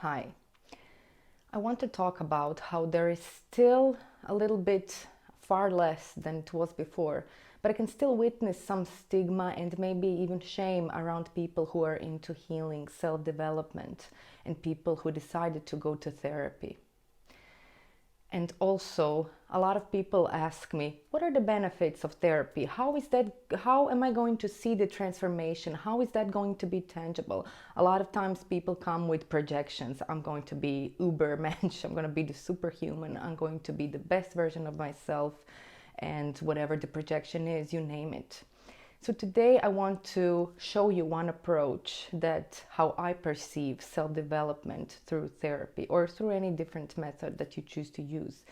Hi. I want to talk about how there is still a little bit far less than it was before, but I can still witness some stigma and maybe even shame around people who are into healing, self-development, and people who decided to go to therapy. And also, a lot of people ask me, what are the benefits of therapy? How am I going to see the transformation? How is that going to be tangible? A lot of times people come with projections. I'm going to be ubermensch, I'm going to be the superhuman, I'm going to be the best version of myself, and whatever the projection is, you name it. So today I want to show you one approach that how I perceive self-development through therapy or through any different method that you choose to use.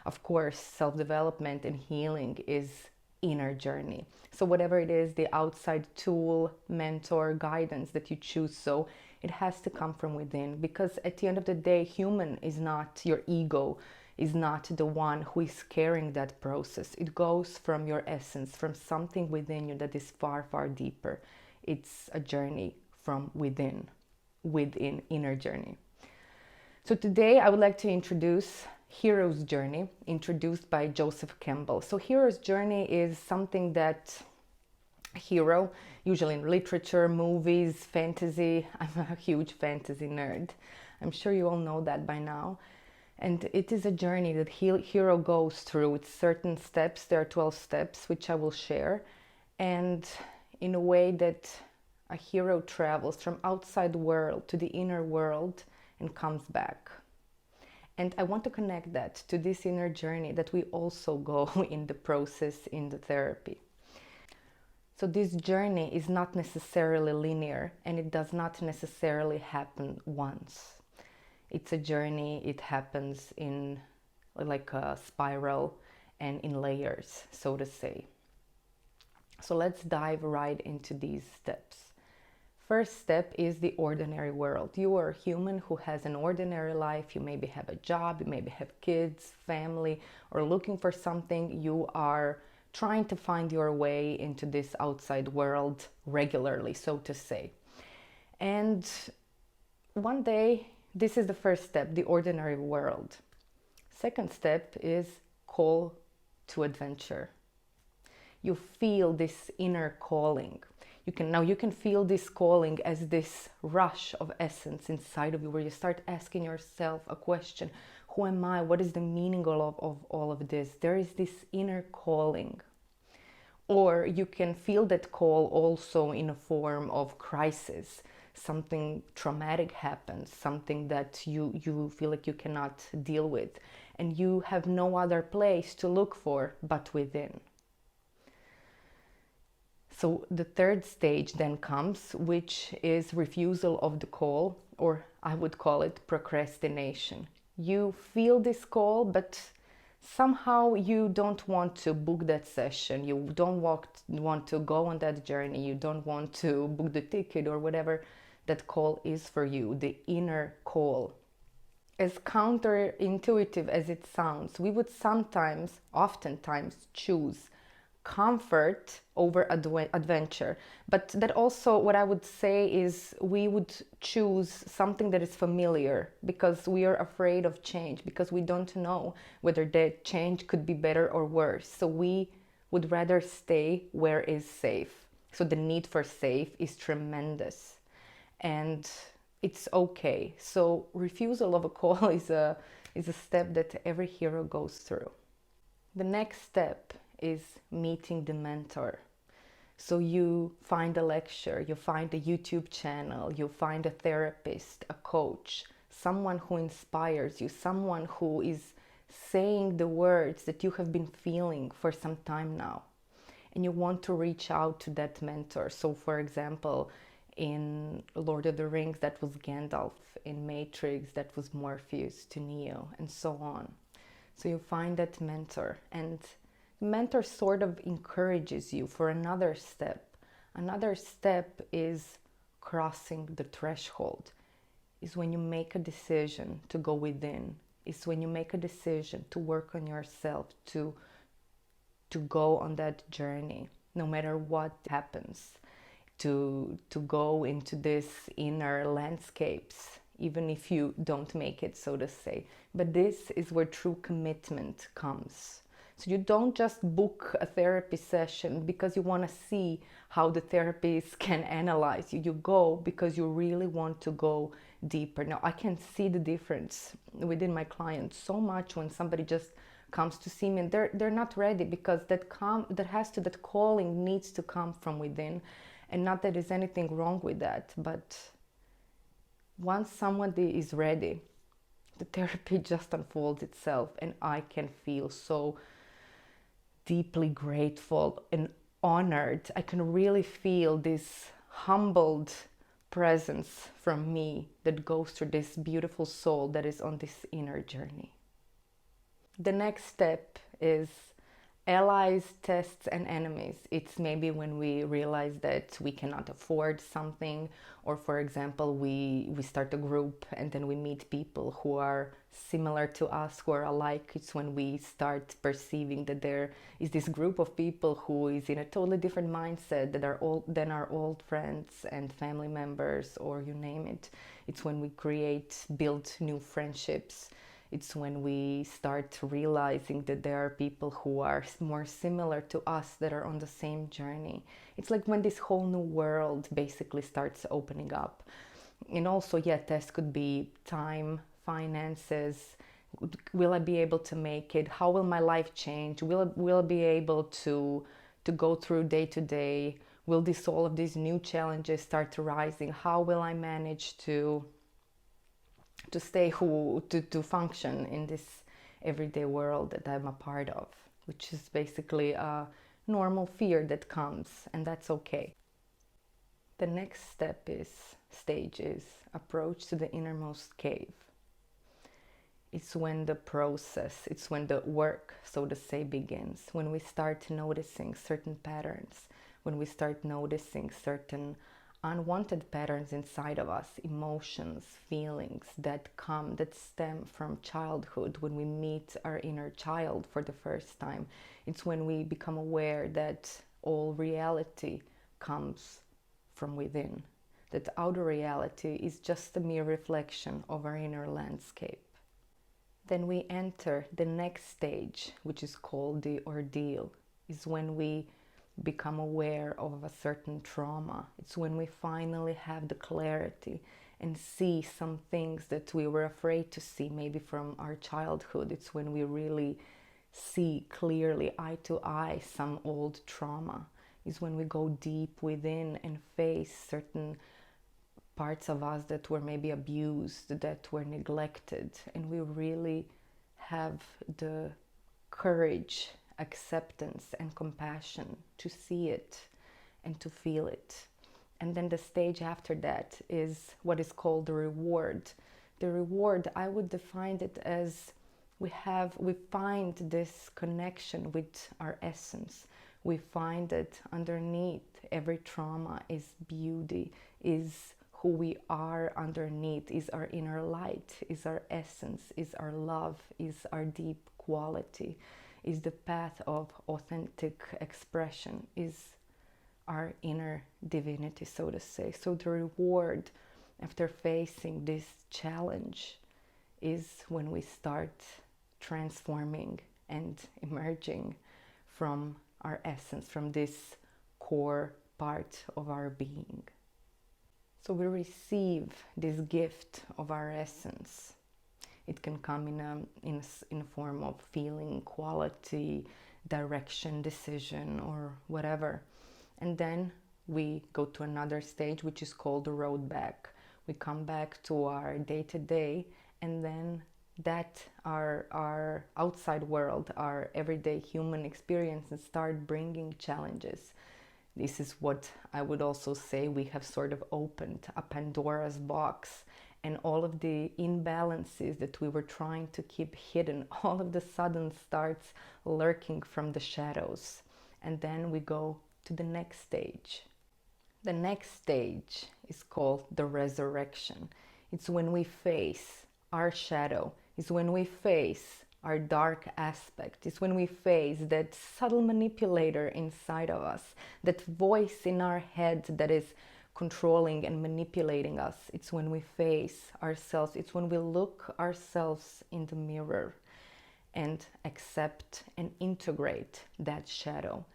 Of course, self-development and healing is inner journey. So whatever it is, the outside tool, mentor, guidance that you choose, so it has to come from within, because at the end of the day, human is not your ego, is not the one who is carrying that process. It goes from your essence, from something within you that is far, far deeper. It's a journey from within inner journey. So today I would like to introduce Hero's Journey, introduced by Joseph Campbell. So Hero's Journey is something that a hero, usually in literature, movies, fantasy. I'm a huge fantasy nerd. I'm sure you all know that by now. And it is a journey that hero goes through with certain steps. There are 12 steps, which I will share. And in a way that a hero travels from outside world to the inner world and comes back. And I want to connect that to this inner journey that we also go in the process in the therapy. So this journey is not necessarily linear, and it does not necessarily happen once. It's a journey, it happens in like a spiral and in layers, so to say. So let's dive right into these steps. First step is the ordinary world. You are a human who has an ordinary life. You maybe have a job, you maybe have kids, family, or looking for something. You are trying to find your way into this outside world regularly, so to say. And one day, this is the first step, the ordinary world. Second step is call to adventure. You feel this inner calling. You can feel this calling as this rush of essence inside of you, where you start asking yourself a question. Who am I? What is the meaning of all of this? There is this inner calling. Or you can feel that call also in a form of crisis. Something traumatic happens, something that you feel like you cannot deal with, and you have no other place to look for but within. So the third stage then comes, which is refusal of the call, or I would call it procrastination. You feel this call, but somehow you don't want to book that session, you don't want to go on that journey, you don't want to book the ticket or whatever that call is for you, the inner call. As counterintuitive as it sounds, we would oftentimes choose comfort over adventure. But that also, what I would say is, we would choose something that is familiar because we are afraid of change, because we don't know whether that change could be better or worse. So we would rather stay where is safe. So the need for safe is tremendous, and it's okay. So refusal of a call is a step that every hero goes through. The next step is meeting the mentor. So you find a lecture, you find a YouTube channel, you find a therapist, a coach, someone who inspires you, someone who is saying the words that you have been feeling for some time now. And you want to reach out to that mentor. So for example, in Lord of the Rings, that was Gandalf. In Matrix, that was Morpheus to Neo, and so on. So you find that mentor, and the mentor sort of encourages you for another step. Another step is crossing the threshold, is when you make a decision to go within, is when you make a decision to work on yourself, to go on that journey, no matter what happens, to go into this inner landscapes, even if you don't make it, so to say. But this is where true commitment comes. So you don't just book a therapy session because you want to see how the therapist can analyze you. You go because you really want to go deeper. Now, I can see the difference within my clients so much when somebody just comes to see me and they're not ready, because that calling needs to come from within. And not that there's anything wrong with that, but once somebody is ready, the therapy just unfolds itself, and I can feel so deeply grateful and honored. I can really feel this humbled presence from me that goes through this beautiful soul that is on this inner journey. The next step is allies, tests, and enemies. It's maybe when we realize that we cannot afford something, or for example, we start a group and then we meet people who are similar to us, who are alike. It's when we start perceiving that there is this group of people who is in a totally different mindset that are all than our old friends and family members, or you name it. It's when we build new friendships. It's when we start realizing that there are people who are more similar to us that are on the same journey. It's like when this whole new world basically starts opening up. And also, tests could be time, finances. Will I be able to make it? How will my life change? Will I be able to go through day to day? Will all of these new challenges start rising? How will I manage to function in this everyday world that I'm a part of, which is basically a normal fear that comes, and that's okay. The next stage is approach to the innermost cave. It's when the work, so to say, begins, when we start noticing certain patterns, when we start noticing certain unwanted patterns inside of us, emotions, feelings that stem from childhood, when we meet our inner child for the first time. It's when we become aware that all reality comes from within, that outer reality is just a mere reflection of our inner landscape. Then we enter the next stage, which is called the ordeal. Is when we become aware of a certain trauma. It's when we finally have the clarity and see some things that we were afraid to see, maybe from our childhood. It's when we really see clearly, eye to eye, some old trauma. It's when we go deep within and face certain parts of us that were maybe abused, that were neglected, and we really have the courage, acceptance, and compassion to see it and to feel it. And then the stage after that is what is called the reward. The reward, I would define it as we find this connection with our essence. We find that underneath every trauma is beauty, is who we are underneath, is our inner light, is our essence, is our love, is our deep quality, is the path of authentic expression, is our inner divinity, so to say. So the reward after facing this challenge is when we start transforming and emerging from our essence, from this core part of our being. So we receive this gift of our essence. It can come in a form of feeling, quality, direction, decision, or whatever. And then we go to another stage, which is called the road back. We come back to our day-to-day, and then that our outside world, our everyday human experiences start bringing challenges. This is what I would also say we have sort of opened a Pandora's box, and all of the imbalances that we were trying to keep hidden all of a sudden starts lurking from the shadows. And then we go to the next stage. The next stage is called the resurrection. It's when we face our shadow. It's when we face our dark aspect. It's when we face that subtle manipulator inside of us, that voice in our head that is controlling and manipulating us. It's when we face ourselves. It's when we look ourselves in the mirror and accept and integrate that shadow.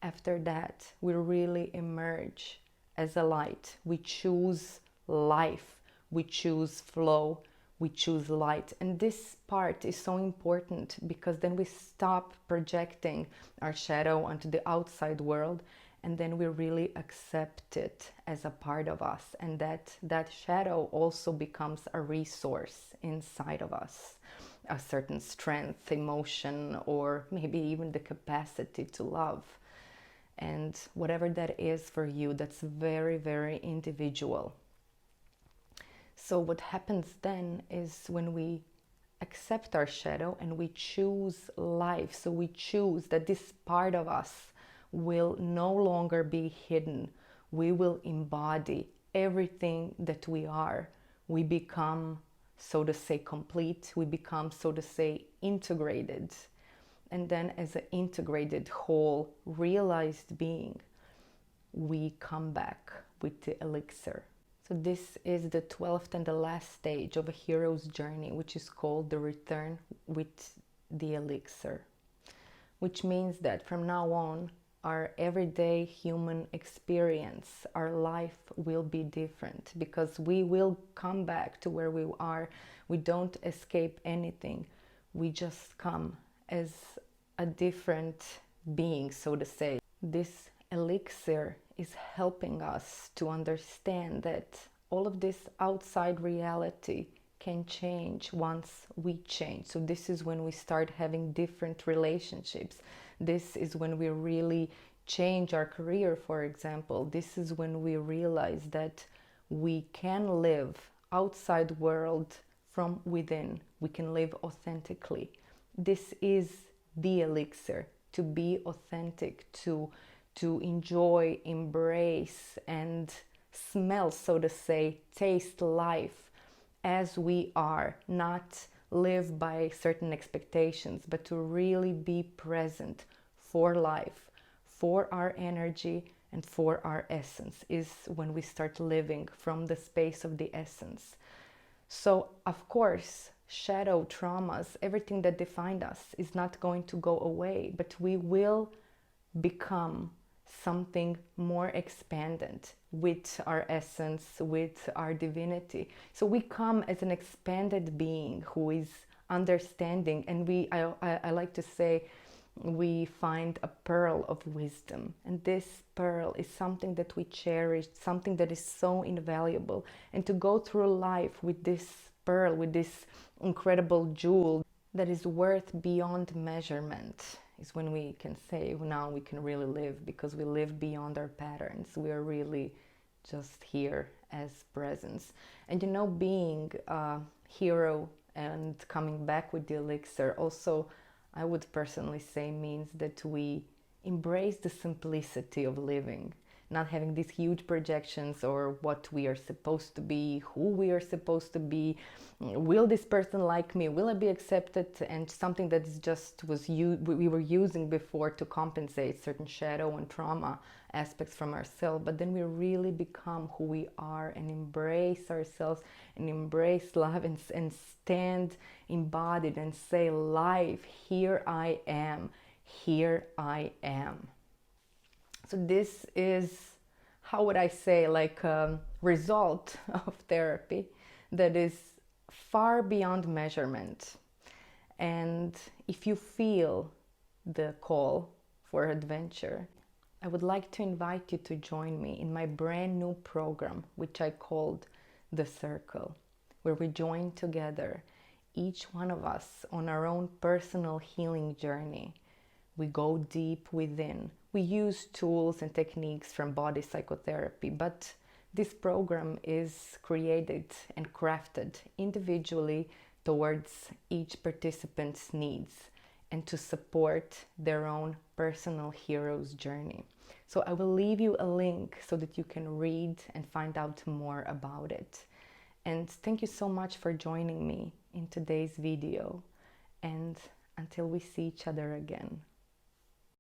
After that, we really emerge as a light. We choose life, we choose flow, we choose light. And this part is so important because then we stop projecting our shadow onto the outside world, and then we really accept it as a part of us. And that shadow also becomes a resource inside of us, a certain strength, emotion, or maybe even the capacity to love. And whatever that is for you, that's very, very individual. So what happens then is when we accept our shadow and we choose life, so we choose that this part of us will no longer be hidden. We will embody everything that we are. We become, so to say, complete. We become, so to say, integrated. And then as an integrated whole, realized being, we come back with the elixir. So this is the 12th and the last stage of a hero's journey, which is called the return with the elixir. Which means that from now on, our everyday human experience, our life will be different because we will come back to where we are. We don't escape anything. We just come as a different being, so to say. This elixir is helping us to understand that all of this outside reality can change once we change. So this is when we start having different relationships. This is when we really change our career, for example. This is when we realize that we can live outside world from within. We can live authentically. This is the elixir, to be authentic, to enjoy, embrace, and smell, so to say, taste life as we are, not live by certain expectations, but to really be present for life, for our energy, and for our essence, is when we start living from the space of the essence. So, of course, shadow traumas, everything that defined us is not going to go away, but we will become something more expanded with our essence, with our divinity. So we come as an expanded being who is understanding, and I like to say, we find a pearl of wisdom, and this pearl is something that we cherish, something that is so invaluable. And to go through life with this pearl, with this incredible jewel that is worth beyond measurement, is when we can say, now we can really live, because we live beyond our patterns. We are really just here as presence. And you know, being a hero and coming back with the elixir also, I would personally say, means that we embrace the simplicity of living, not having these huge projections or what we are supposed to be, who we are supposed to be, will this person like me, will I be accepted, and something that is just we were using before to compensate certain shadow and trauma aspects from ourselves. But then we really become who we are and embrace ourselves and embrace love and stand embodied and say, life, here I am, here I am. So this is, how would I say, like a result of therapy that is far beyond measurement. And if you feel the call for adventure, I would like to invite you to join me in my brand new program, which I called The Circle, where we join together, each one of us on our own personal healing journey. We go deep within. We use tools and techniques from body psychotherapy, but this program is created and crafted individually towards each participant's needs and to support their own personal hero's journey. So I will leave you a link so that you can read and find out more about it. And thank you so much for joining me in today's video. And until we see each other again.